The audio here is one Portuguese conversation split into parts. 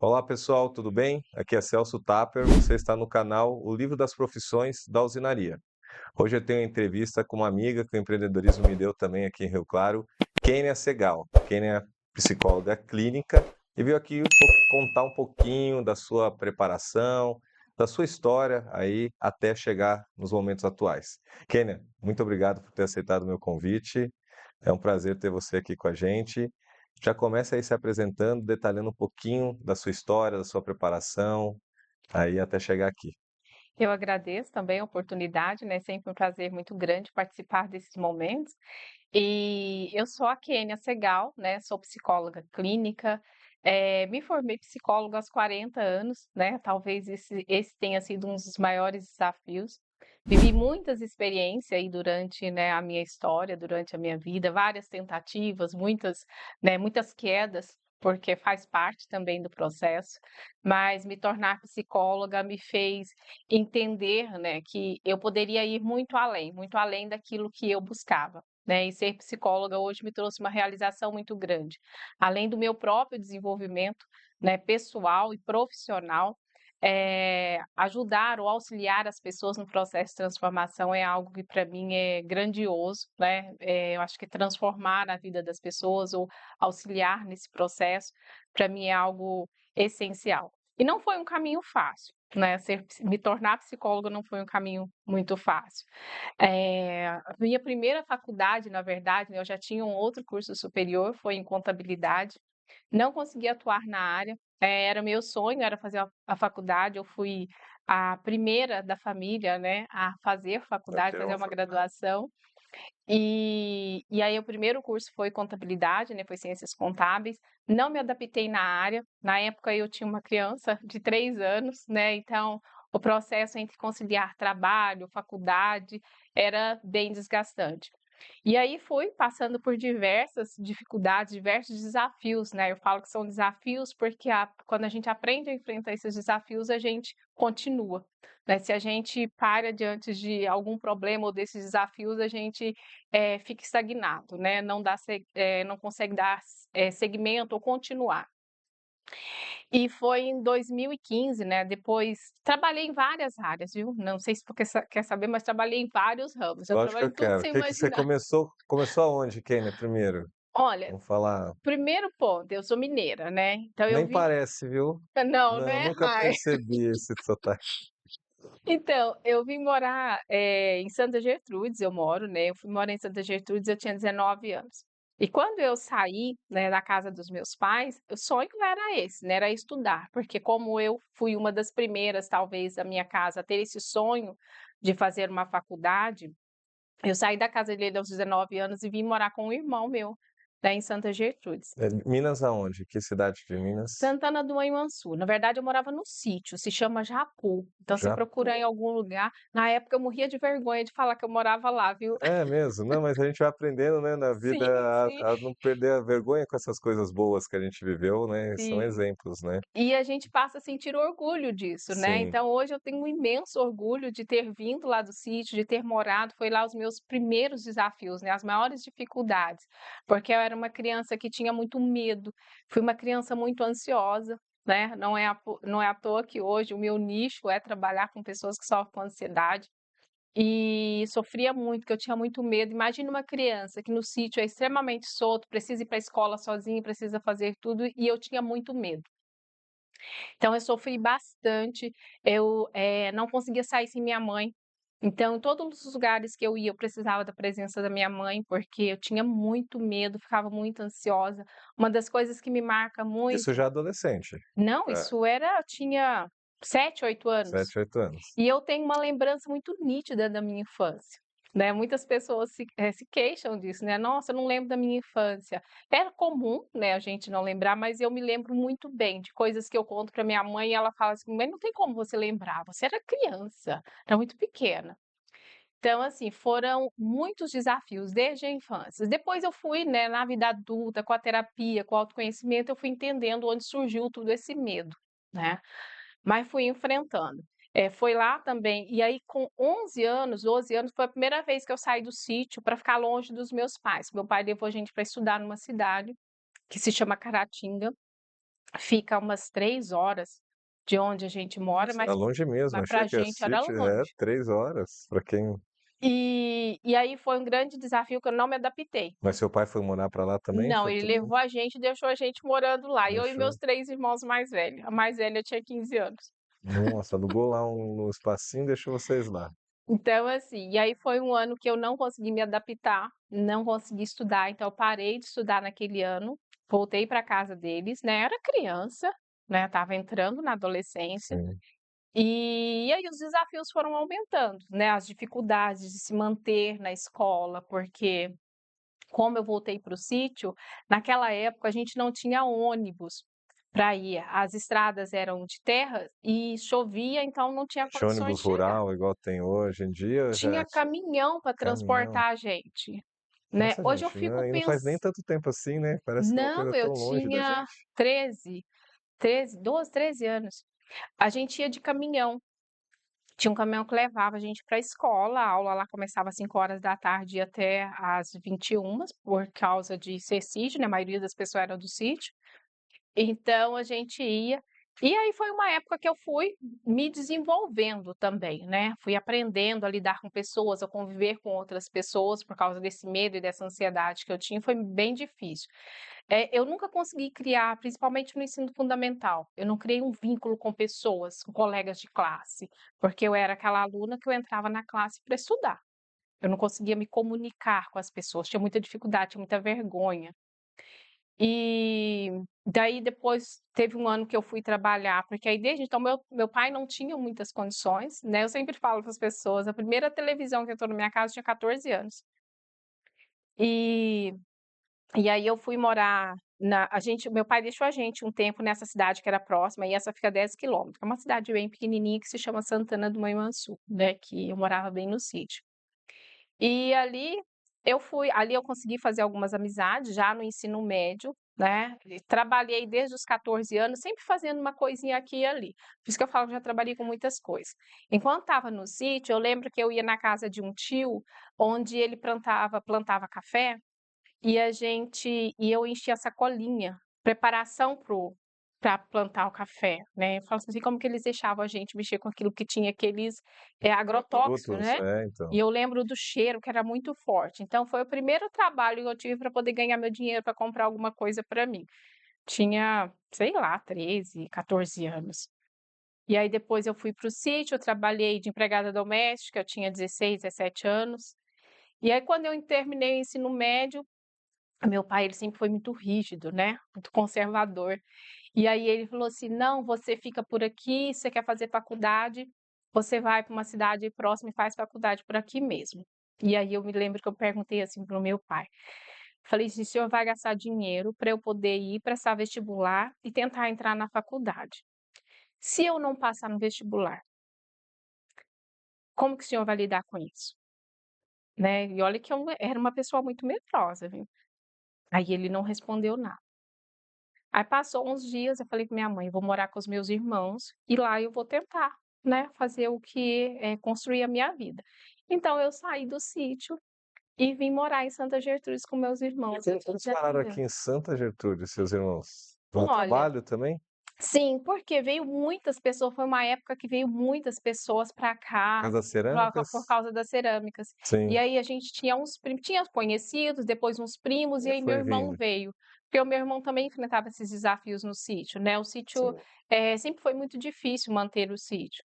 Olá pessoal, tudo bem? Aqui é Celso Tapper, você está no canal O Livro das Profissões da Usinaria. Hoje eu tenho uma entrevista com uma amiga que o empreendedorismo me deu também aqui em Rio Claro, Kênia Segal. Kênia é psicóloga clínica e veio aqui contar um pouquinho da sua preparação, da sua história aí até chegar nos momentos atuais. Kênia, muito obrigado por ter aceitado o meu convite. É um prazer ter você aqui com a gente. Já começa aí se apresentando, detalhando um pouquinho da sua história, da sua preparação, aí até chegar aqui. Eu agradeço também a oportunidade, né? Sempre um prazer muito grande participar desses momentos. E eu sou a Kênia Segal, né? Sou psicóloga clínica. Me formei psicóloga aos 40 anos, né? Talvez esse tenha sido um dos maiores desafios. Vivi muitas experiências aí durante, né, a minha história, durante a minha vida, várias tentativas, muitas, né, muitas quedas, porque faz parte também do processo. Mas me tornar psicóloga me fez entender, né, que eu poderia ir muito além daquilo que eu buscava, né, e ser psicóloga hoje me trouxe uma realização muito grande. Além do meu próprio desenvolvimento, né, pessoal e profissional, ajudar ou auxiliar as pessoas no processo de transformação é algo que para mim é grandioso, né, eu acho que transformar a vida das pessoas ou auxiliar nesse processo, para mim é algo essencial. E não foi um caminho fácil, né, me tornar psicóloga não foi um caminho muito fácil. A minha primeira faculdade, na verdade, né, eu já tinha um outro curso superior, foi em contabilidade, não consegui atuar na área, era meu sonho, era fazer a faculdade, eu fui a primeira da família, né, a fazer Eu faculdade, tenho fazer uma uma faculdade. graduação. E aí o primeiro curso foi contabilidade, né, foi ciências contábeis. Não me adaptei na área. Na época eu tinha uma criança de 3 anos, né, então o processo entre conciliar trabalho, faculdade, era bem desgastante. E aí fui passando por diversas dificuldades, diversos desafios, né, eu falo que são desafios porque quando a gente aprende a enfrentar esses desafios, a gente continua, né, se a gente para diante de algum problema ou desses desafios, a gente, fica estagnado, né, não consegue dar seguimento ou continuar. E foi em 2015, né, depois trabalhei em várias áreas, viu, não sei se tu quer saber, mas trabalhei em vários ramos, eu Lógico que trabalho eu em tudo que quero. O você que que você imaginar. começou aonde, Kênia, primeiro? Olha, Vamos falar. primeiro ponto, eu sou mineira, né, então eu Nem vim parece, viu? não, Não, né? nunca percebi esse sotaque. Então, eu vim morar, em Santa Gertrudes, eu moro, né, eu fui morar em Santa Gertrudes, eu tinha 19 anos. E quando eu saí, né, da casa dos meus pais, o sonho era esse, né, era estudar, porque como eu fui uma das primeiras, talvez, da minha casa a ter esse sonho de fazer uma faculdade, eu saí da casa dele aos 19 anos e vim morar com um irmão meu, né, em Santa Gertrudes. Minas aonde? Que cidade de Minas? Santana do Manhuaçu. Na verdade, eu morava no sítio, se chama Japu. Então, você Já. procura em algum lugar. Na época, eu morria de vergonha de falar que eu morava lá, viu? É mesmo, não, mas a gente vai aprendendo, né, na vida Sim, sim, a não perder a vergonha com essas coisas boas que a gente viveu, né? São sim. exemplos, né? E a gente passa a sentir orgulho disso, né? Sim. Então, hoje eu tenho um imenso orgulho de ter vindo lá do sítio, de ter morado. Foi lá os meus primeiros desafios, né? As maiores dificuldades, porque eu era uma criança que tinha muito medo, fui uma criança muito ansiosa, né? Não é à toa que hoje o meu nicho é trabalhar com pessoas que sofrem com ansiedade. E sofria muito, que eu tinha muito medo. Imagina uma criança que no sítio é extremamente solto, precisa ir para a escola sozinho, precisa fazer tudo, e eu tinha muito medo. Então eu sofri bastante, eu, não conseguia sair sem minha mãe. Então, em todos os lugares que eu ia, eu precisava da presença da minha mãe, porque eu tinha muito medo, ficava muito ansiosa. Uma das coisas que me marca Isso muito já adolescente. não, É, isso era eu tinha 7, 8 anos. 7, 8 anos. E eu tenho uma lembrança muito nítida da minha infância, né, muitas pessoas se queixam disso, né: "Nossa, eu não lembro da minha infância". Era comum, né, a gente não lembrar, mas eu me lembro muito bem de coisas que eu conto para minha mãe e ela fala assim: "Mas não tem como você lembrar, você era criança, era muito pequena". Então, assim, foram muitos desafios desde a infância. Depois eu fui, né, na vida adulta, com a terapia, com o autoconhecimento, eu fui entendendo onde surgiu todo esse medo, né. Mas fui enfrentando. Foi lá também e aí com 11 anos, 12 anos, foi a primeira vez que eu saí do sítio para ficar longe dos meus pais. Meu pai levou a gente para estudar numa cidade que se chama Caratinga, Fica umas 3 horas de onde a gente mora, Nossa, era longe mesmo, mas pra achei que a gente era City é longe. 3 horas para quem E aí foi um grande desafio que eu não me adaptei. mas seu pai foi morar para lá também? Não, Foi ele tudo levou a gente e deixou a gente morando lá, eu e meus deixou? 3 irmãos mais velhos. A mais velha tinha 15 anos. Nossa, alugou lá um espacinho e deixou vocês lá. Então, assim, e aí foi um ano que eu não consegui me adaptar, não consegui estudar, então eu parei de estudar naquele ano, voltei para casa deles, né, era criança, né, estava entrando na adolescência, Sim. e aí os desafios foram aumentando, né, as dificuldades de se manter na escola, porque como eu voltei para o sítio, naquela época a gente não tinha ônibus para ir, as estradas eram de terra e chovia, então não tinha Tinha condições ônibus de chegar. rural igual tem hoje em dia, já Tinha caminhão para caminhão. transportar a gente, né. Nossa, Hoje eu gente, fico e não faz nem pens tanto tempo assim, né, parece que é uma não, coisa eu tão longe da tinha gente. 12, 13 anos. A gente ia de caminhão, tinha um caminhão que levava a gente para a aula lá começava às 5 horas da tarde e ia até às 21h por causa de ser sítio, né, a maioria das pessoas eram do sítio. Então a gente ia. E aí foi uma época que eu fui me desenvolvendo também, né? Fui aprendendo a lidar com pessoas, a conviver com outras pessoas por causa desse medo e dessa ansiedade que eu tinha, foi bem difícil. Eu nunca consegui criar, principalmente no ensino fundamental, eu não criei um vínculo com pessoas, com colegas de classe, porque eu era aquela aluna que eu entrava na classe para estudar. Eu não conseguia me comunicar com as pessoas, tinha muita dificuldade, tinha muita vergonha. E daí depois teve um ano que eu fui trabalhar, porque aí desde então meu pai não tinha muitas condições, né, eu sempre falo para as pessoas, a primeira televisão que entrou na minha casa tinha 14 anos. E e aí eu fui morar na a gente meu pai deixou a gente um tempo nessa cidade que era próxima, e essa fica 10 quilômetros, é uma cidade bem pequenininha que se chama Santana do Manhuaçu, né, que eu morava bem no sítio. E ali eu consegui fazer algumas amizades já no ensino médio, né, e trabalhei desde os 14 anos, sempre fazendo uma coisinha aqui e ali. Por isso que eu falo que já trabalhei com muitas coisas. Enquanto estava no sítio, eu lembro que eu ia na casa de um tio, onde ele plantava café, e eu enchia a sacolinha, preparação para plantar o café, né. Eu falo assim, como que eles deixavam a gente mexer com aquilo que tinha aqueles, agrotóxicos, Produtos, né. então. E eu lembro do cheiro que era muito forte, então foi o primeiro trabalho que eu tive para poder ganhar meu dinheiro para comprar alguma coisa para mim. Tinha, sei lá, 13, 14 anos. E aí depois eu fui para o sítio, eu trabalhei de empregada doméstica, eu tinha 16, 17 anos. E aí quando eu terminei o ensino médio, meu pai, ele sempre foi muito rígido, né, muito conservador. E aí ele falou assim: "Não, você fica por aqui, você quer fazer faculdade, você vai para uma cidade próxima e faz faculdade por aqui mesmo". E aí eu me lembro que eu perguntei assim para o meu pai, falei assim: "O senhor vai gastar dinheiro para eu poder ir prestar vestibular e tentar entrar na faculdade. Se eu não passar no vestibular, como que o senhor vai lidar com isso?", né. E olha que eu era uma pessoa muito medrosa, viu. Aí ele não respondeu nada. Aí passou uns dias, eu falei com minha mãe: "Vou morar com os meus irmãos e lá eu vou tentar, né, fazer construir a minha vida". Então eu saí do sítio e vim morar em Santa Gertrudes com meus E irmãos como que aqui eles de pararam Atendê. aqui em Santa Gertrudes, seus irmãos? A Olha, trabalho também? sim, porque veio muitas pessoas, foi uma época que veio muitas pessoas para Por cá, causa das por cerâmicas? causa das cerâmicas. E Sim. aí a gente tinha conhecidos, depois uns primos, e E aí meu foi irmão vindo. veio. Porque o meu irmão também enfrentava esses desafios no sítio, né, o sítio, Sim. sempre foi muito difícil manter o sítio.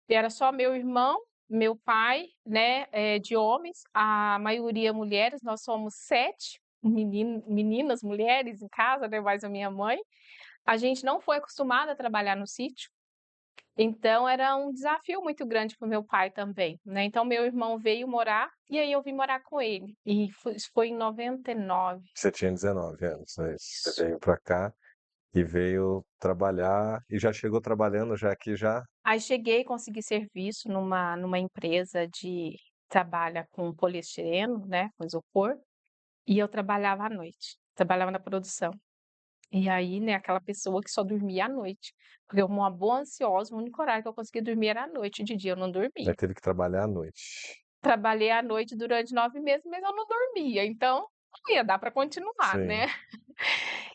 E era só meu irmão, meu pai, né, de homens, a maioria mulheres, nós somos 7 meninas, mulheres em casa, né, mais a minha mãe. A gente não foi acostumada a trabalhar no sítio, então era um desafio muito grande para o meu pai também, né. Então meu irmão veio morar, e aí eu vim morar com ele, e isso foi em 99. Você tinha 19 anos, é isso. Você Isso. veio para cá e veio trabalhar e já chegou trabalhando já aqui já? Aí cheguei, consegui serviço numa empresa de trabalha com poliestireno, né, com isopor, e eu trabalhava à noite, trabalhava na produção. E aí, né, aquela pessoa que só dormia à noite, porque eu uma boa ansiosa, o único horário que eu conseguia dormir era à noite, de dia eu não Aí dormia. teve que trabalhar à noite. Trabalhei à noite durante 9 meses, mas eu não dormia, então não ia dar para continuar, né. Sim.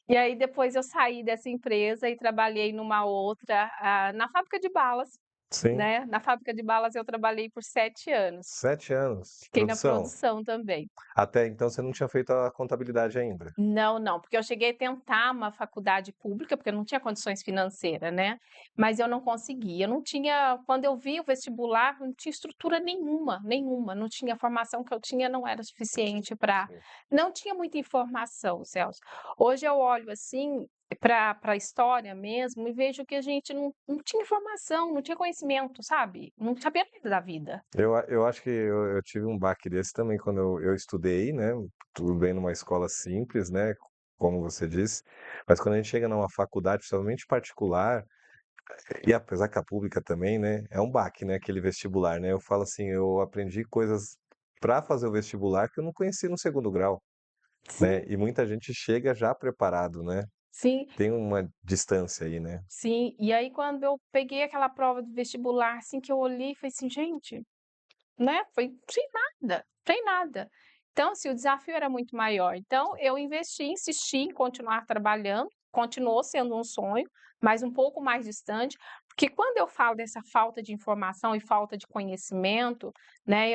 E aí depois eu saí dessa empresa e trabalhei numa outra, na fábrica de balas, Sim, né, na fábrica de balas eu trabalhei por 7 anos, 7 anos, fiquei na produção. produção também. Até então você não tinha feito a contabilidade ainda? Não, não, porque eu cheguei a tentar uma faculdade pública, porque eu não tinha condições financeiras, né, mas eu não consegui, eu não tinha quando eu vi o vestibular, não tinha estrutura nenhuma, nenhuma, não tinha a formação que eu tinha não era suficiente para Sim. não tinha muita informação, Celso. Hoje eu olho, assim, para a história mesmo e vejo que a gente não tinha informação, não tinha conhecimento, sabe, não sabia nada da vida. Eu acho que eu tive um baque desse também quando eu estudei, né, tudo bem numa escola simples, né, como você disse, mas quando a gente chega numa faculdade, principalmente particular, e apesar que a pública também, né, é um baque, né, aquele vestibular, né, eu falo assim, eu aprendi coisas para fazer o vestibular que eu não conhecia no segundo grau, né, Sim, e muita gente chega já preparado, né, sim. tem uma distância aí, né. Sim, e aí quando eu peguei aquela prova do vestibular, assim, que eu olhei, falei assim: "Gente", né, foi sem nada, sem nada. Então, assim, o desafio era muito maior. Então eu investi, insisti em continuar trabalhando, continuou sendo um sonho, mas um pouco mais distante, porque quando eu falo dessa falta de informação e falta de conhecimento, né,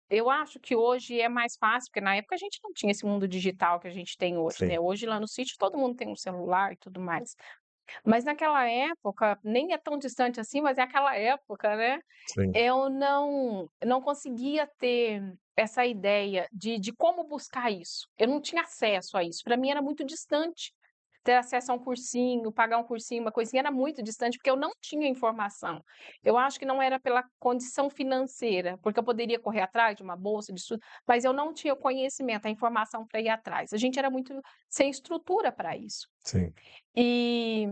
eu acho que hoje é mais fácil, porque na época a gente não tinha esse mundo digital que a gente tem hoje, Sim, né. Hoje lá no sítio todo mundo tem um celular e tudo mais. Mas naquela época, nem é tão distante assim, mas é aquela época, né, sim, eu não conseguia ter essa ideia de como buscar isso. Eu não tinha acesso a isso, para mim era muito distante. Ter acesso a um cursinho, pagar um cursinho, uma coisinha, era muito distante, porque eu não tinha informação. Eu acho que não era pela condição financeira, porque eu poderia correr atrás de uma bolsa de estudo, mas eu não tinha o conhecimento, a informação para ir atrás. A gente era muito sem estrutura para isso. sim. E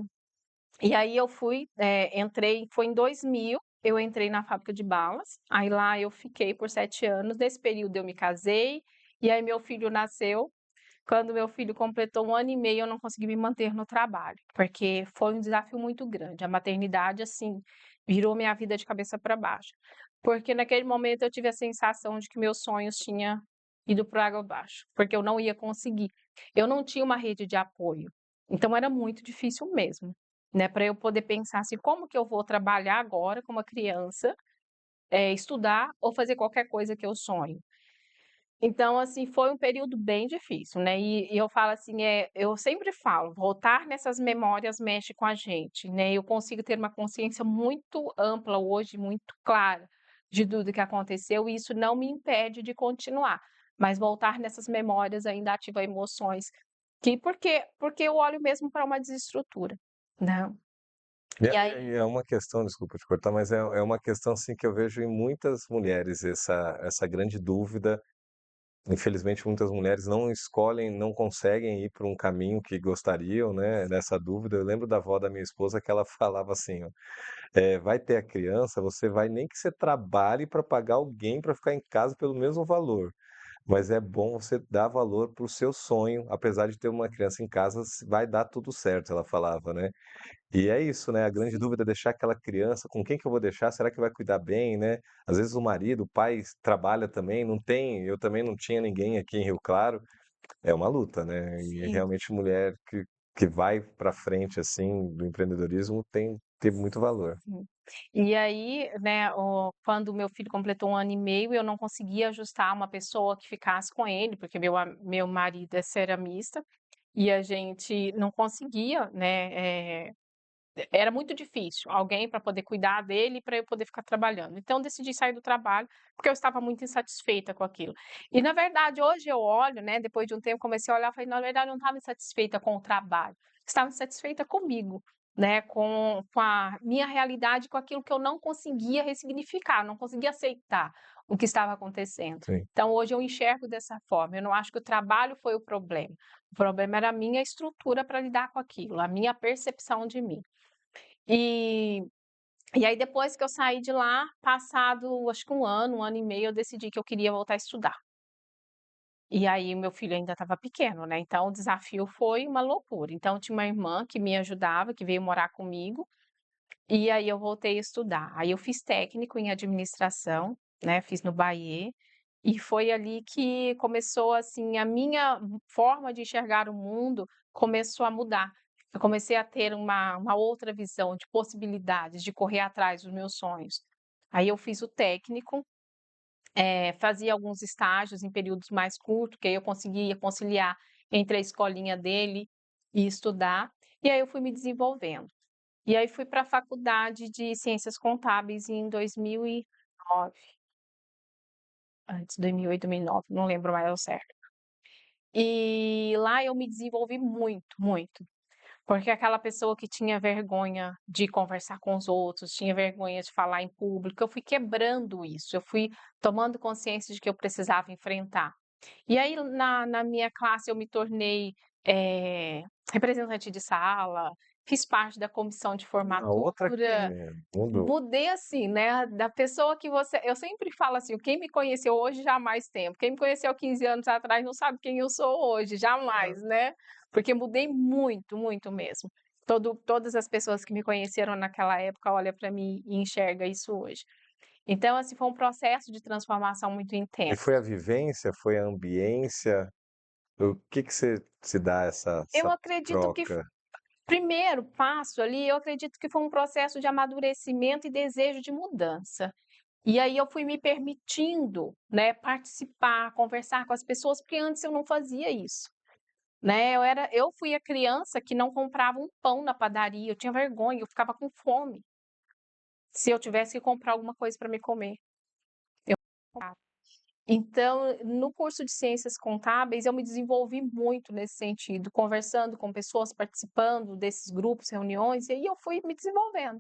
e aí eu fui, entrei foi em 2000, eu entrei na fábrica de balas, aí lá eu fiquei por 7 anos, nesse período eu me casei, e aí meu filho nasceu. Quando meu filho completou 1 ano e meio, eu não consegui me manter no trabalho, porque foi um desafio muito grande. A maternidade, assim, virou minha vida de cabeça para baixo, porque naquele momento eu tive a sensação de que meus sonhos tinha ido por água abaixo, porque eu não ia conseguir. Eu não tinha uma rede de apoio, então era muito difícil mesmo, né, para eu poder pensar assim: "Como que eu vou trabalhar agora com uma criança, estudar ou fazer qualquer coisa que eu sonho?". Então, assim, foi um período bem difícil, né, e eu falo assim, eu sempre falo, voltar nessas memórias mexe com a gente, né, eu consigo ter uma consciência muito ampla hoje, muito clara de tudo que aconteceu e isso não me impede de continuar, mas voltar nessas memórias ainda ativa emoções que porque eu olho mesmo para uma desestrutura, né. E E é aí uma questão, desculpa te cortar, mas é uma questão, assim, que eu vejo em muitas mulheres essa grande dúvida. Infelizmente, muitas mulheres não escolhem, não conseguem ir por um caminho que gostariam, né, nessa dúvida. Eu lembro da avó da minha esposa que ela falava assim, ó, vai ter a criança, você vai nem que você trabalhe para pagar alguém para ficar em casa pelo mesmo valor, mas é bom você dar valor para o seu sonho, apesar de ter uma criança em casa, vai dar tudo certo, ela falava, né. E é isso, né, a grande sim, dúvida é deixar aquela criança, com quem que eu vou deixar? Será que vai cuidar bem, né? Às vezes o marido, o pai trabalha também, não tem eu também não tinha ninguém aqui em Rio Claro, é uma luta, né, e sim. realmente mulher que vai pra frente, assim, do empreendedorismo tem muito valor. Sim. E aí, né, quando meu filho completou 1 ano e meio, eu não conseguia ajustar uma pessoa que ficasse com ele, porque meu marido é ceramista, e a gente não conseguia, né, era muito difícil, alguém para poder cuidar dele, para eu poder ficar trabalhando. Então eu decidi sair do trabalho, porque eu estava muito insatisfeita com aquilo. E na verdade hoje eu olho, né, depois de um tempo comecei a olhar, falei: "Na verdade eu não estava insatisfeita com o trabalho, estava insatisfeita comigo, né, com a minha realidade, com aquilo que eu não conseguia ressignificar, não conseguia aceitar o que estava acontecendo". Sim. Então hoje eu enxergo dessa forma, eu não acho que o trabalho foi o problema era a minha estrutura para lidar com aquilo, a minha percepção de mim. E e aí depois que eu saí de lá, passado acho que 1 ano e meio, eu decidi que eu queria voltar a estudar. E aí meu filho ainda estava pequeno, né, então o desafio foi uma loucura. Então tinha uma irmã que me ajudava, que veio morar comigo, e aí eu voltei a estudar. Aí eu fiz técnico em administração, né, fiz no Bahia. E foi ali que começou, assim, a minha forma de enxergar o mundo começou a mudar. Eu comecei a ter uma outra visão de possibilidades, de correr atrás dos meus sonhos. Aí eu fiz o técnico, fazia alguns estágios em períodos mais curtos, que aí eu conseguia conciliar entre a escolinha dele e estudar, e aí eu fui me desenvolvendo. E aí fui para a faculdade de Ciências Contábeis em 2009, antes, 2008, 2009, não lembro mais ao certo. E lá eu me desenvolvi muito, muito, porque aquela pessoa que tinha vergonha de conversar com os outros, tinha vergonha de falar em público, eu fui quebrando isso, eu fui tomando consciência de que eu precisava enfrentar. E aí na minha classe eu me tornei, representante de sala, fiz parte da comissão de A outra formatura. Kênia, mudou. Mudei assim, né, da pessoa que você eu sempre falo assim: "Quem me conheceu hoje jamais tempo, quem me conheceu 15 anos atrás não sabe quem eu sou hoje, jamais", né, porque mudei muito, muito mesmo. Todas as pessoas que me conheceram naquela época olha para mim e enxerga isso hoje. Então, assim, foi um processo de transformação muito E intenso. foi a vivência, foi a ambiência? O que que você se dá Eu essa acredito que troca? primeiro passo ali, eu acredito que foi um processo de amadurecimento e desejo de mudança. E aí eu fui me permitindo, né, participar, conversar com as pessoas, porque antes eu não fazia isso, né, eu fui a criança que não comprava um pão na padaria, eu tinha vergonha, eu ficava com fome, se eu tivesse que comprar alguma coisa para me comer. Então, no curso de Ciências Contábeis, eu me desenvolvi muito nesse sentido, conversando com pessoas, participando desses grupos, reuniões, e aí eu fui me desenvolvendo.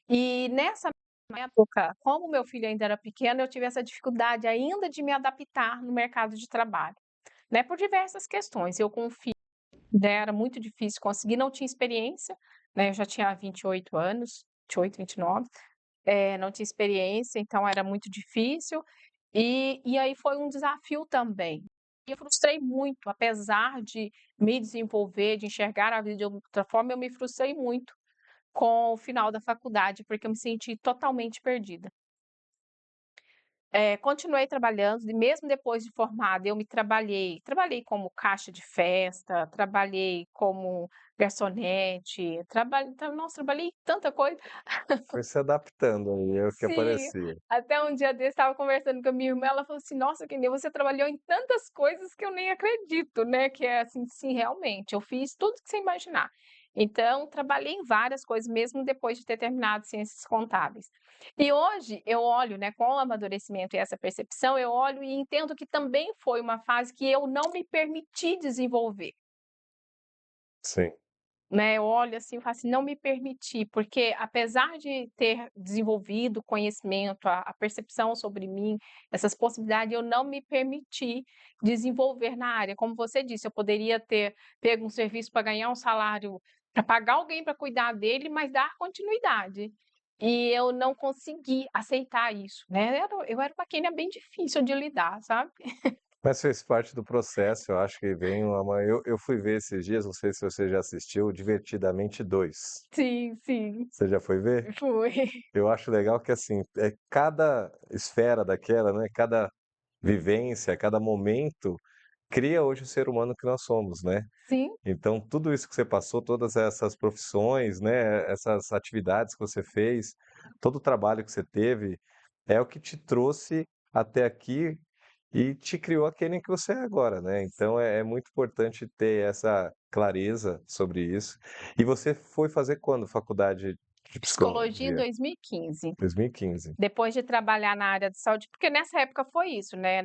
E nessa época, como meu filho ainda era pequeno, eu tive essa dificuldade ainda de me adaptar no mercado de trabalho, né, por diversas questões. Eu com filho, né, era muito difícil conseguir, não tinha experiência, né, eu já tinha 28 anos, 28, 29, não tinha experiência, então era muito difícil, e aí foi um desafio também. E eu frustrei muito, apesar de me desenvolver, de enxergar a vida de outra forma, eu me frustrei muito com o final da faculdade, porque eu me senti totalmente perdida. Continuei trabalhando e mesmo depois de formada eu me trabalhei como caixa de festa, trabalhei como garçonete, nossa, trabalhei tanta coisa. Foi se adaptando aí, é o que Sim, aparecia. até um dia desse estava conversando com a minha irmã, ela falou assim: "Nossa, Kenia, você trabalhou em tantas coisas que eu nem acredito", né, que é assim, sim, realmente, eu fiz tudo que você imaginar. Então, trabalhei em várias coisas, mesmo depois de ter terminado ciências contábeis. E hoje eu olho, né, com o amadurecimento e essa percepção, eu olho e entendo que também foi uma fase que eu não me permiti desenvolver. Sim. Né, eu olho assim e falo assim: "Não me permiti", porque apesar de ter desenvolvido conhecimento, a percepção sobre mim, essas possibilidades, eu não me permiti desenvolver na área. Como você disse, eu poderia ter pego um serviço para ganhar um salário, para pagar alguém para cuidar dele, mas dar continuidade. E eu não consegui aceitar isso, né, eu era uma Kênia bem difícil de lidar, sabe. Mas fez parte do processo, eu acho que vem uma eu fui ver esses dias, não sei se você já assistiu, Divertidamente 2. Sim, sim, Você já foi ver? foi. Eu acho legal que, assim, cada esfera daquela, né, cada vivência, cada momento, cria hoje o ser humano que nós somos, né. Sim. Então tudo isso que você passou, todas essas profissões, né, essas atividades que você fez, todo o trabalho que você teve, é o que te trouxe até aqui e te criou a Kênia que você é agora, né. Então é muito importante ter essa clareza sobre isso. E você foi fazer quando faculdade de Psicologia em psicologia? 2015. 2015. Depois de trabalhar na área de saúde, porque nessa época foi isso, né,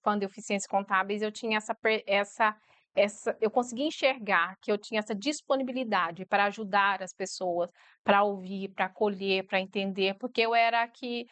quando eu fiz ciências contábeis eu tinha essa eu consegui enxergar que eu tinha essa disponibilidade para ajudar as pessoas, para ouvir, para acolher, para entender, porque eu era a que,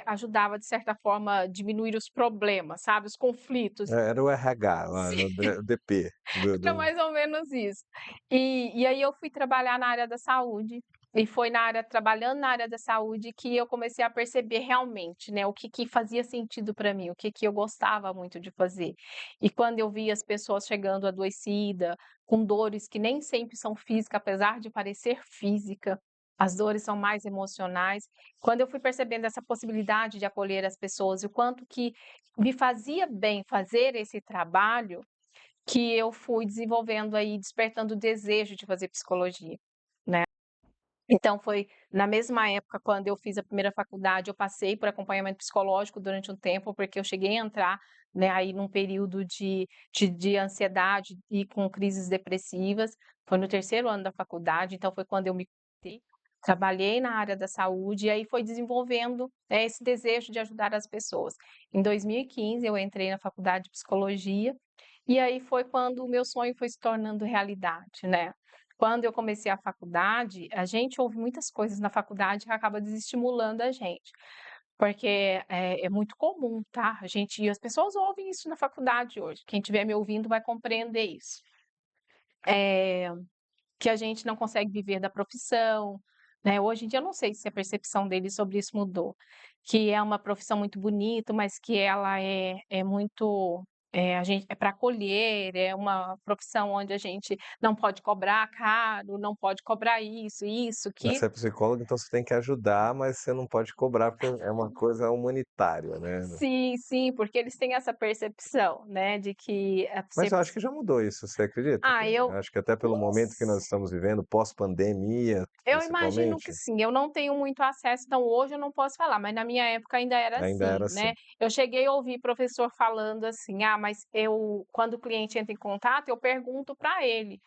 ajudava de certa forma a diminuir os problemas, sabe, os conflitos. Era o RH lá, Sim. o DP Era do mais ou menos isso. E aí eu fui trabalhar na área da saúde, e foi trabalhando na área da saúde que eu comecei a perceber realmente, né, o que que fazia sentido para mim, o que que eu gostava muito de fazer. E quando eu via as pessoas chegando adoecida, com dores que nem sempre são física, apesar de parecer física, as dores são mais emocionais. Quando eu fui percebendo essa possibilidade de acolher as pessoas e o quanto que me fazia bem fazer esse trabalho, que eu fui desenvolvendo aí, despertando o desejo de fazer psicologia, né. Então foi na mesma época quando eu fiz a primeira faculdade, eu passei por acompanhamento psicológico durante um tempo, porque eu cheguei a entrar, né, aí num período de ansiedade e com crises depressivas, foi no terceiro ano da faculdade, então foi quando eu me cuidei, trabalhei na área da saúde e aí foi desenvolvendo, esse desejo de ajudar as pessoas. Em 2015 eu entrei na faculdade de psicologia, e aí foi quando o meu sonho foi se tornando realidade, né. Quando eu comecei a faculdade, a gente ouve muitas coisas na faculdade que acaba desestimulando a gente, porque é muito comum, tá, a gente e as pessoas ouvem isso na faculdade hoje, quem estiver me ouvindo vai compreender isso. Eh, que a gente não consegue viver da profissão, né, hoje em dia eu não sei se a percepção deles sobre isso mudou, que é uma profissão muito bonita, mas que ela é muito, a gente é para acolher, é uma profissão onde a gente não pode cobrar caro, não pode cobrar isso, que Você é psicólogo, então você tem que ajudar, mas você não pode cobrar, porque é uma coisa humanitária, né. sim, sim, porque eles têm essa percepção, né, de que Mas ser eu acho que já mudou isso, você acredita? eu Eu acho que até pelo não momento que nós estamos vivendo, pós-pandemia, Eu imagino principalmente, que sim, eu não tenho muito acesso, então hoje eu não posso falar, mas na minha época ainda era ainda assim, era né. assim. Eu cheguei a ouvir professor falando assim: "Ah, mas eu quando o cliente entra em contato, eu pergunto para ele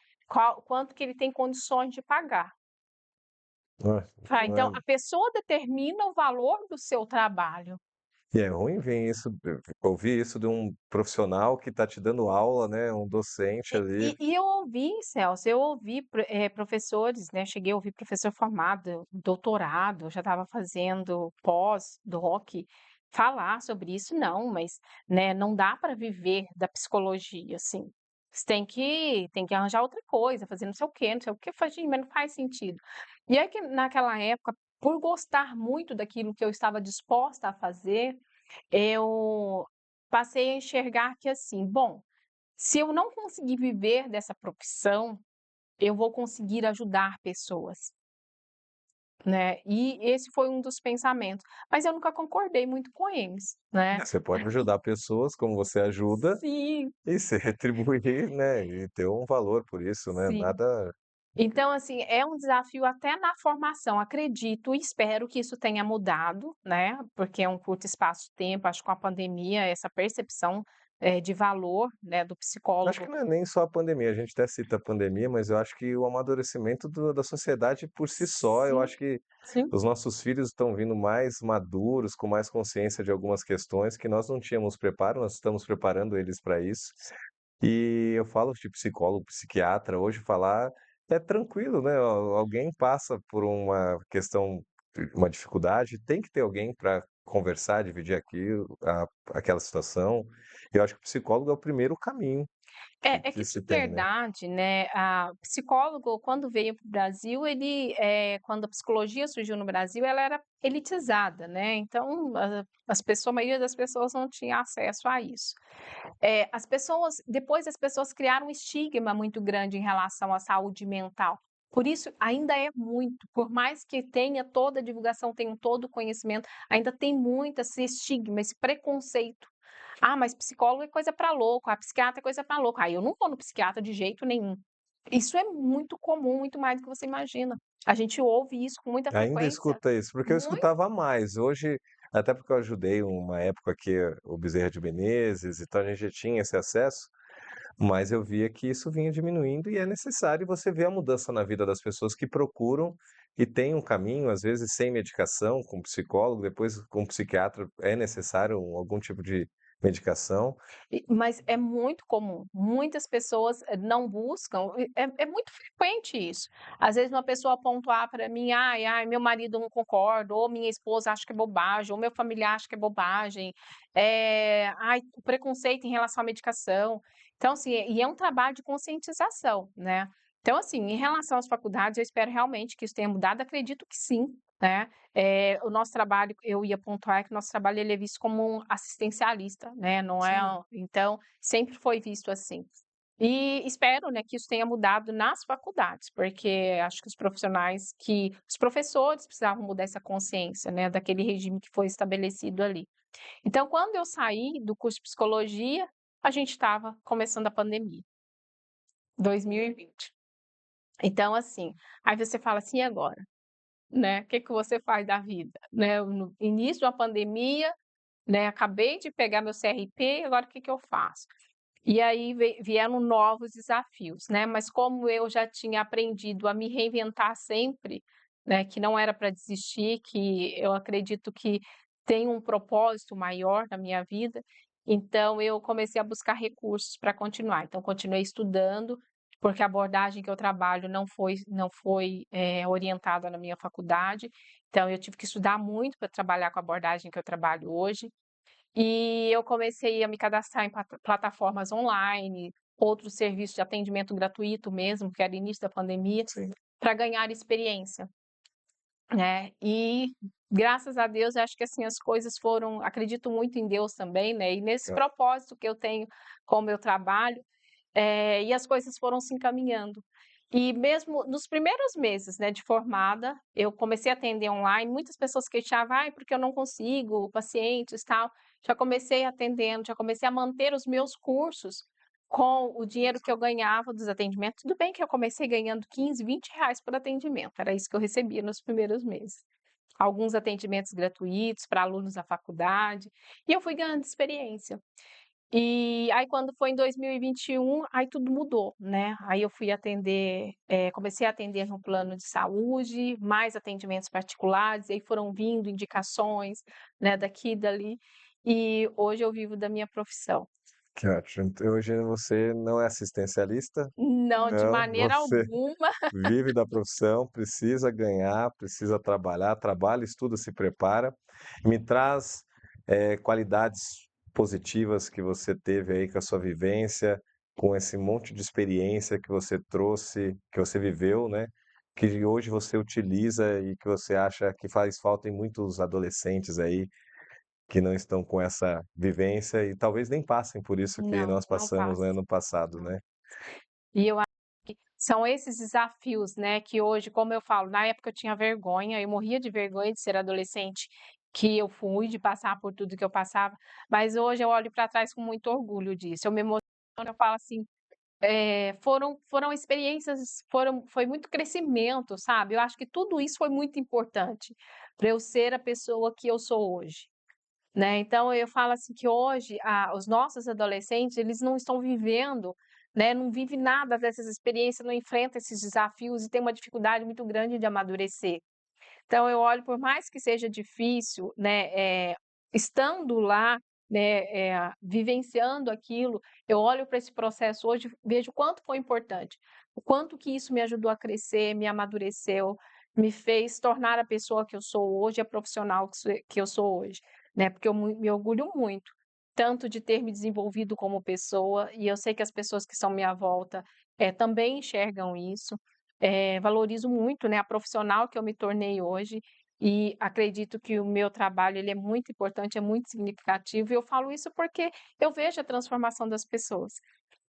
quanto que ele tem condições de pagar". Ah, Não é então a pessoa determina o valor do seu trabalho. e é ruim ver isso, ouvir isso de um profissional que está te dando aula, né, um docente E ali. e e eu ouvi, Celso, eu ouvi professores, né, cheguei a ouvir professor formado, doutorado, já estava fazendo pós-doc, falar sobre isso. Não, mas, né, não dá para viver da psicologia, assim. Você tem que arranjar outra coisa, fazer não sei o quê, não sei o quê. Eu falei: "Gente, mas não faz sentido". E aí que naquela época, por gostar muito daquilo que eu estava disposta a fazer, eu passei a enxergar que assim: "Bom, se eu não conseguir viver dessa profissão, eu vou conseguir ajudar pessoas, né". E esse foi um dos pensamentos, mas eu nunca concordei muito com eles, né. Você pode ajudar pessoas como você ajuda Sim, e se retribuir, né, e ter um valor por isso, né, sim. nada. Então, assim, é um desafio até na formação. Acredito e espero que isso tenha mudado, né, porque é um curto espaço de tempo, acho que com a pandemia essa percepção, de valor, né, do Acho que psicólogo. não é nem só a pandemia, a gente até cita a pandemia, mas eu acho que o amadurecimento da sociedade por si só, eu Sim, acho que sim. os nossos filhos estão vindo mais maduros, com mais consciência de algumas questões que nós não tínhamos preparo, nós estamos preparando eles para isso. E eu falo de psicólogo, psiquiatra, hoje falar é tranquilo, né, alguém passa por uma questão, uma dificuldade, tem que ter alguém para conversar, dividir aquilo, aquela situação. Eu acho que o psicólogo é o primeiro caminho que É que que se de tem, né. verdade, né, a psicólogo quando veio para o Brasil ele, quando a psicologia surgiu no Brasil ela era elitizada, né, então a maioria das pessoas não tinha acesso a isso. Depois as pessoas criaram um estigma muito grande em relação à saúde mental. Por isso ainda é muito, por mais que tenha toda a divulgação, tenha todo o conhecimento, ainda tem muito esse estigma, esse preconceito. "Ah, mas psicólogo é coisa para louco, ah, psiquiatra é coisa para louco. Ah, eu não vou no psiquiatra de jeito nenhum". Isso é muito comum, muito mais do que você imagina. A gente ouve isso com muita Ainda frequência. escuta isso, porque eu Muito, escutava mais, hoje até porque eu ajudei uma época aqui o Bezerra de Menezes, então a gente já tinha esse acesso, mas eu via que isso vinha diminuindo e é necessário você ver a mudança na vida das pessoas que procuram e tem um caminho, às vezes sem medicação, com psicólogo, depois com psiquiatra é necessário algum tipo de medicação. mas é muito comum. Muitas pessoas, não buscam, é muito frequente isso. Às vezes uma pessoa pontuar para mim: "Ai, ai, meu marido não concorda", ou minha esposa acha que é bobagem, ou meu familiar acha que é bobagem. Ai, o preconceito em relação à medicação. Então, assim, e é um trabalho de conscientização, né. Então, assim, em relação às faculdades, eu espero realmente que isso tenha mudado, acredito que sim, né. O nosso trabalho, eu ia pontuar que o nosso trabalho ele é visto como um assistencialista, né, não é Sim. então, sempre foi visto assim. E espero, né, que isso tenha mudado nas faculdades, porque acho que os professores precisavam mudar essa consciência, né, daquele regime que foi estabelecido ali. Então, quando eu saí do curso de psicologia, a gente estava começando a pandemia, 2020. Então, assim, aí você fala assim: "E agora?", né, o que que você faz da vida, né, no início da pandemia, né, acabei de pegar meu CRP, agora o que que eu faço? E aí vieram novos desafios, né, mas como eu já tinha aprendido a me reinventar sempre, né, que não era para desistir, que eu acredito que tem um propósito maior na minha vida, então eu comecei a buscar recursos para continuar. Então continuei estudando, porque a abordagem que eu trabalho não foi orientada na minha faculdade, então eu tive que estudar muito para trabalhar com a abordagem que eu trabalho hoje. E eu comecei a me cadastrar em plataformas online, outros serviços de atendimento gratuito mesmo, que era início da pandemia, Sim. para ganhar experiência, né. E graças a Deus, acho que assim as coisas foram acredito muito em Deus também, né, e nesse Ah, propósito que eu tenho com o meu trabalho, e as coisas foram se encaminhando. E mesmo nos primeiros meses, né, de formada, eu comecei a atender online, muitas pessoas queixavam: "Ai, porque eu não consigo, pacientes, tal". Já comecei atendendo, já comecei a manter os meus cursos com o dinheiro que eu ganhava dos atendimentos. Tudo bem que eu comecei ganhando 15, R$ 20 por atendimento, era isso que eu recebia nos primeiros meses. Alguns atendimentos gratuitos para alunos da faculdade, e eu fui ganhando experiência. E aí quando foi em 2021, aí tudo mudou, né, aí eu fui atender, comecei a atender no plano de saúde, mais atendimentos particulares, e aí foram vindo indicações, né, daqui e dali, e hoje eu vivo da minha profissão. que ótimo. Então hoje você não é assistencialista, Não, de não, maneira você alguma. vive da profissão, precisa ganhar, precisa trabalhar, trabalha, estuda, se prepara. Me traz, qualidades positivas que você teve aí com a sua vivência, com esse monte de experiência que você trouxe, que você viveu, né, que hoje você utiliza e que você acha que faz falta em muitos adolescentes aí, que não estão com essa vivência e talvez nem passem por isso que Não, nós não passamos, né, passa. no passado, Não. né. E eu acho que são esses desafios, né, que hoje, como eu falo, na época eu tinha vergonha, eu morria de vergonha de ser adolescente que eu fui, de passar por tudo que eu passava, mas hoje eu olho para trás com muito orgulho disso. Eu me emociono, eu falo assim, foram experiências, foi muito crescimento, sabe. Eu acho que tudo isso foi muito importante para eu ser a pessoa que eu sou hoje. Né, então eu falo assim que hoje os nossos adolescentes, eles não estão vivendo, né, não vive nada dessas experiências, não enfrenta esses desafios e tem uma dificuldade muito grande de amadurecer. Então eu olho, por mais que seja difícil, né, estando lá, né, vivenciando aquilo, eu olho para esse processo hoje, vejo o quanto foi importante, o quanto que isso me ajudou a crescer, me amadureceu, me fez tornar a pessoa que eu sou hoje, a profissional que eu sou hoje, né, porque eu me orgulho muito, tanto de ter me desenvolvido como pessoa, e eu sei que as pessoas que estão à minha volta, também enxergam isso. Valorizo muito, né, a profissional que eu me tornei hoje e acredito que o meu trabalho ele é muito importante, é muito significativo e eu falo isso porque eu vejo a transformação das pessoas.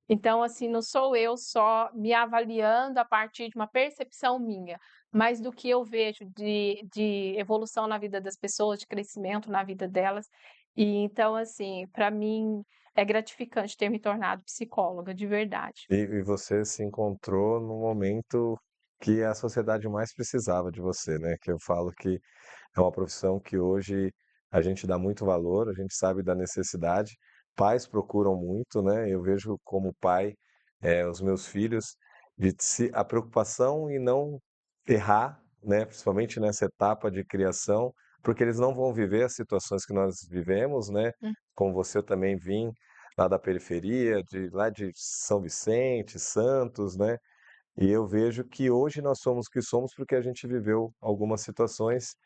Então, assim, não sou eu só me avaliando a partir de uma percepção minha, mas do que eu vejo de evolução na vida das pessoas, de crescimento na vida delas. E então, assim, para mim é gratificante ter me tornado psicóloga, de verdade. E você se encontrou no momento que a sociedade mais precisava de você, né, que eu falo que é uma profissão que hoje a gente dá muito valor, a gente sabe da necessidade, pais procuram muito, né, eu vejo como pai, os meus filhos, de se a preocupação em não errar, né, principalmente nessa etapa de criação, porque eles não vão viver as situações que nós vivemos, né, Hum. como você eu também vim lá da periferia, de lá de São Vicente, Santos, né, e eu vejo que hoje nós somos o que somos porque a gente viveu algumas situações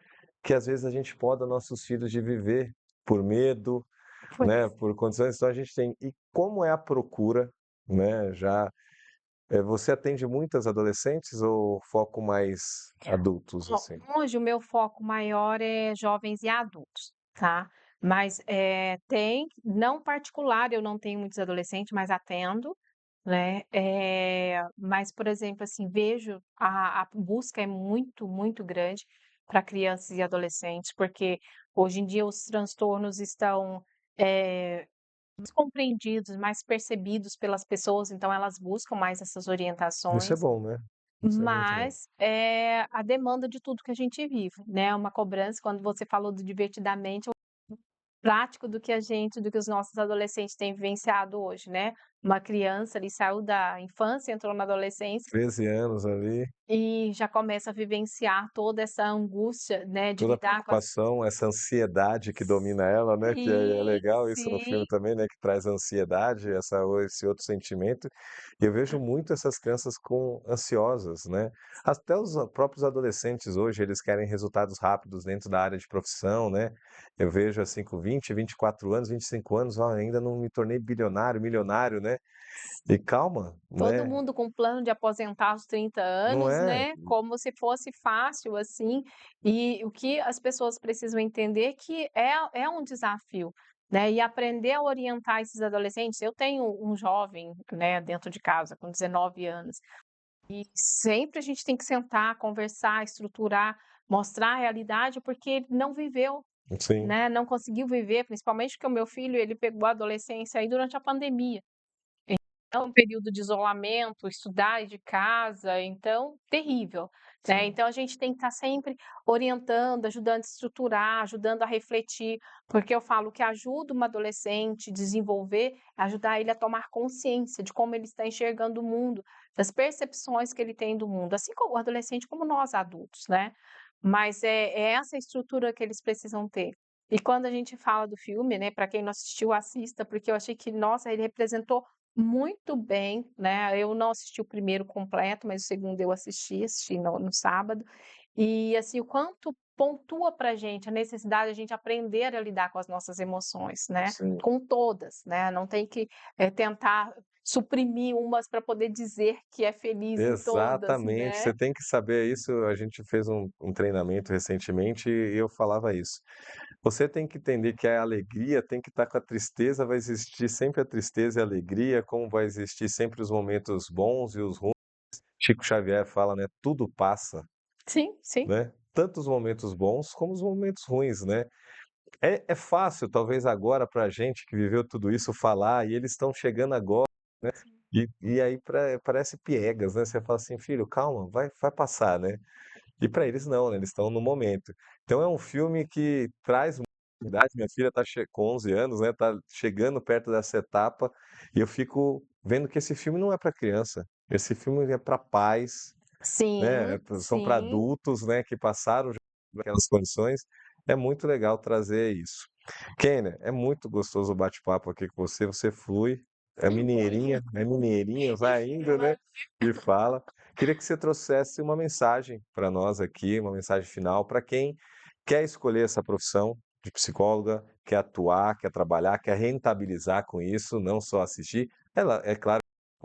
que às vezes a gente poda nossos filhos de viver por medo, né, Pois. por condições, então a gente tem e como é a procura, né, já, você atende muitas adolescentes ou foco mais adultos, Ó, assim? hoje o meu foco maior é jovens e adultos, tá. Mas, tem não particular, eu não tenho muitos adolescentes, mas atendo, né. Mas, por exemplo, assim, vejo a busca é muito, muito grande para crianças e adolescentes, porque hoje em dia os transtornos estão, eh, mais compreendidos, mais percebidos pelas pessoas, então elas buscam mais essas Isso é orientações, bom, né? Isso é muito bom. mas é a demanda de tudo que a gente vive, né, uma cobrança. Quando você falou do divertidamente, prático do que os nossos adolescentes têm vivenciado hoje, né. Uma criança ali saiu da infância, entrou na adolescência 13 anos ali, e já começa a vivenciar toda essa angústia, né, de toda a lidar com as preocupação, essa ansiedade que domina ela, né, que é sim, legal isso no sim, filme também, né, que traz ansiedade, esse outro sentimento. E eu vejo muito essas crianças com ansiosas, né. Até os próprios adolescentes hoje, eles querem resultados rápidos dentro da área de profissão, né. Eu vejo, assim, com 20, 24 anos, 25 anos: "Ó, ainda não me tornei bilionário, milionário", né. E calma, todo né, mundo com plano de aposentar aos 30 não anos, é né, como se fosse fácil, assim, e o que as pessoas precisam entender é que é um desafio, né, e aprender a orientar esses adolescentes. Eu tenho um jovem, né, dentro de casa com 19 anos. E sempre a gente tem que sentar, conversar, estruturar, mostrar a realidade, porque ele não viveu, sim, né, não conseguiu viver, principalmente porque o meu filho, ele pegou a adolescência aí durante a pandemia. É um período de isolamento, estudar de casa, então terrível, né. sim. Então a gente tem que estar sempre orientando, ajudando a estruturar, ajudando a refletir, porque eu falo que ajuda uma adolescente desenvolver, é ajudar ele a tomar consciência de como ele está enxergando o mundo, das percepções que ele tem do mundo, assim como o adolescente, como nós adultos, né. Mas é essa estrutura que eles precisam ter. E quando a gente fala do filme, né, para quem não assistiu, assista, porque eu achei que, nossa, ele representou muito bem, né, eu não assisti o primeiro completo, mas o segundo eu assisti no sábado, e assim, o quanto pontua pra gente a necessidade de a gente aprender a lidar com as nossas emoções, né, Sim, com todas, né, não tem que, tentar suprimir umas para poder dizer que é feliz em todas, exatamente, né. você tem que saber isso. A gente fez um treinamento recentemente e eu falava isso. Você tem que entender que a alegria tem que estar com a tristeza, vai existir sempre a tristeza e a alegria, como vai existir sempre os momentos bons e os ruins. Chico Xavier fala, né, tudo passa, Sim, sim. né, tanto os momentos bons como os momentos ruins, né. É fácil talvez agora para a gente que viveu tudo isso falar e eles estão chegando agora. Sim. E aí parece piegas, né, você fala assim: "Filho, calma, vai passar", né. E para eles não, né, eles estão no momento. Então é um filme que traz idade, minha filha tá com 11 anos, né, tá chegando perto dessa etapa, e eu fico vendo que esse filme não é para criança, esse filme é para pais, né, Sim, são para sim. adultos, né, que passaram já por aquelas condições. É muito legal trazer isso. Kênia, é muito gostoso o bate-papo aqui com você, você flui, é mineirinha, vai indo, né, e fala. Queria que você trouxesse uma mensagem para nós aqui, uma mensagem final para quem quer escolher essa profissão de psicóloga, quer atuar, quer trabalhar, quer rentabilizar com isso, não só assistir. Ela é claro,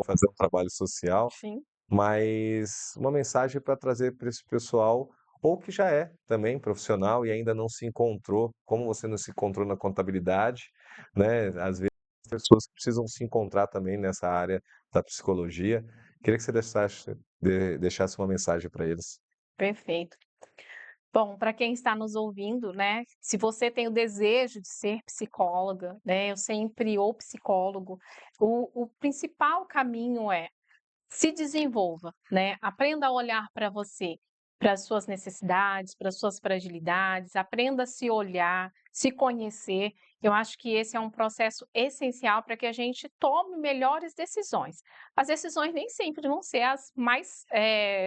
fazer um trabalho social, Sim. mas uma mensagem para trazer para esse pessoal, ou que já é também profissional e ainda não se encontrou, como você não se encontrou na contabilidade, né, às vezes pessoas que precisam se encontrar também nessa área da psicologia. Queria que você deixasse uma mensagem para eles. Perfeito. Bom, para quem está nos ouvindo, né, se você tem o desejo de ser psicóloga, né, eu sempre ou psicólogo, o principal caminho é se desenvolva, né, aprenda a olhar para você, para as suas necessidades, para as suas fragilidades, aprenda a se olhar, se conhecer. Eu acho que esse é um processo essencial para que a gente tome melhores decisões. As decisões nem sempre vão ser as mais,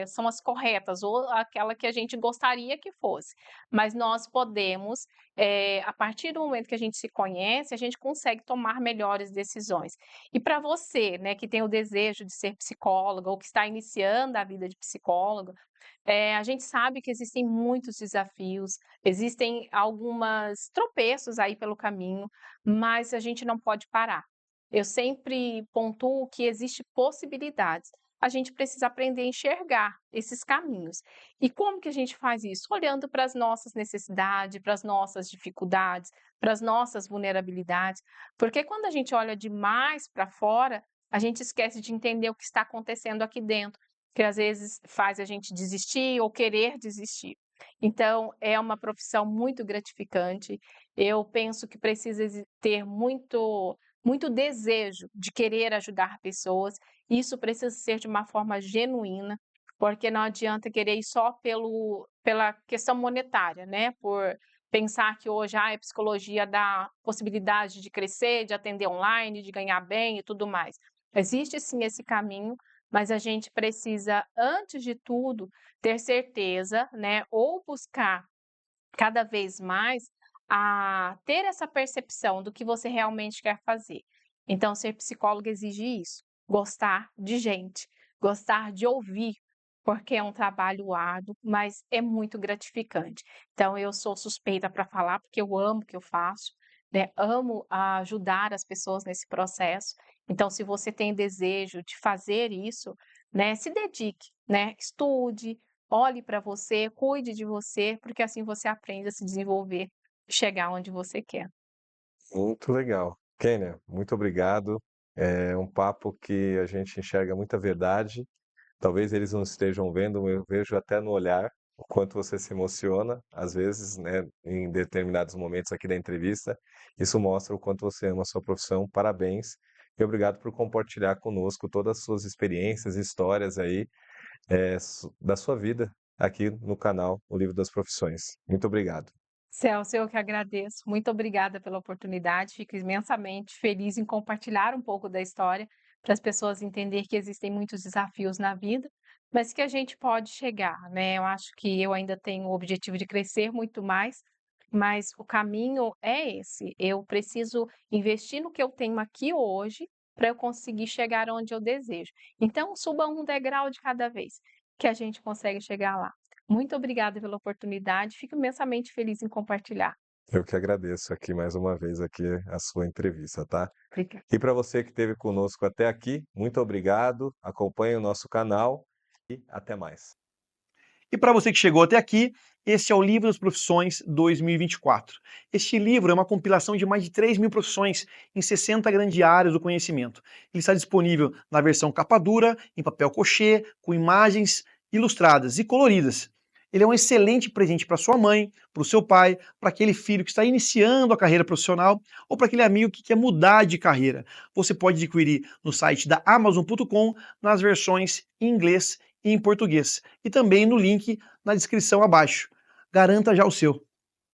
são as corretas ou aquela que a gente gostaria que fosse, mas nós podemos, a partir do momento que a gente se conhece, a gente consegue tomar melhores decisões. E para você, né, que tem o desejo de ser psicóloga ou que está iniciando a vida de psicóloga, a gente sabe que existem muitos desafios, existem algumas tropeços aí pelo caminho, mas a gente não pode parar. Eu sempre pontuo que existe possibilidades. A gente precisa aprender a enxergar esses caminhos. E como que a gente faz isso? Olhando para as nossas necessidades, para as nossas dificuldades, para as nossas vulnerabilidades, porque quando a gente olha demais para fora, a gente esquece de entender o que está acontecendo aqui dentro, que às vezes faz a gente desistir ou querer desistir. Então, é uma profissão muito gratificante. Eu penso que precisa ter muito desejo de querer ajudar pessoas. Isso precisa ser de uma forma genuína, porque não adianta querer ir só pela questão monetária, né? Por pensar que hoje a psicologia dá possibilidade de crescer, de atender online, de ganhar bem e tudo mais. Existe sim esse caminho, mas a gente precisa, antes de tudo, ter certeza, né, ou buscar cada vez mais a ter essa percepção do que você realmente quer fazer. Então, ser psicólogo exige isso, gostar de gente, gostar de ouvir, porque é um trabalho árduo, mas é muito gratificante. Então, eu sou suspeita para falar, porque eu amo o que eu faço, né? Amo ajudar as pessoas nesse processo. Então, se você tem desejo de fazer isso, né, se dedique, né? Estude, olhe para você, cuide de você, porque assim você aprende a se desenvolver, chegar onde você quer. Muito legal. Kênia, muito obrigado. É um papo que a gente enxerga muita verdade. Talvez eles não estejam vendo, eu vejo até no olhar o quanto você se emociona, às vezes, né, em determinados momentos aqui da entrevista. Isso mostra o quanto você ama a sua profissão. Parabéns e obrigado por compartilhar conosco todas as suas experiências, histórias aí, da sua vida aqui no canal O Livro das Profissões. Muito obrigado. Celso, eu que agradeço. Muito obrigada pela oportunidade. Fico imensamente feliz em compartilhar um pouco da história para as pessoas entenderem que existem muitos desafios na vida, mas que a gente pode chegar, né? Eu acho que eu ainda tenho o objetivo de crescer muito mais, mas o caminho é esse. Eu preciso investir no que eu tenho aqui hoje para eu conseguir chegar onde eu desejo. Então, suba um degrau de cada vez, que a gente consegue chegar lá. Muito obrigada pela oportunidade, fico imensamente feliz em compartilhar. Eu que agradeço aqui mais uma vez aqui a sua entrevista, tá? Obrigada. E para você que esteve conosco até aqui, muito obrigado. Acompanhe o nosso canal e até mais. E para você que chegou até aqui, esse é o Livro das Profissões 2024. Este livro é uma compilação de mais de 3.000 profissões em 60 grandes áreas do conhecimento. Ele está disponível na versão capa dura, em papel cochê, com imagens ilustradas e coloridas. Ele é um excelente presente para sua mãe, para o seu pai, para aquele filho que está iniciando a carreira profissional ou para aquele amigo que quer mudar de carreira. Você pode adquirir no site da Amazon.com nas versões em inglês e em português. E também no link na descrição abaixo. Garanta já o seu.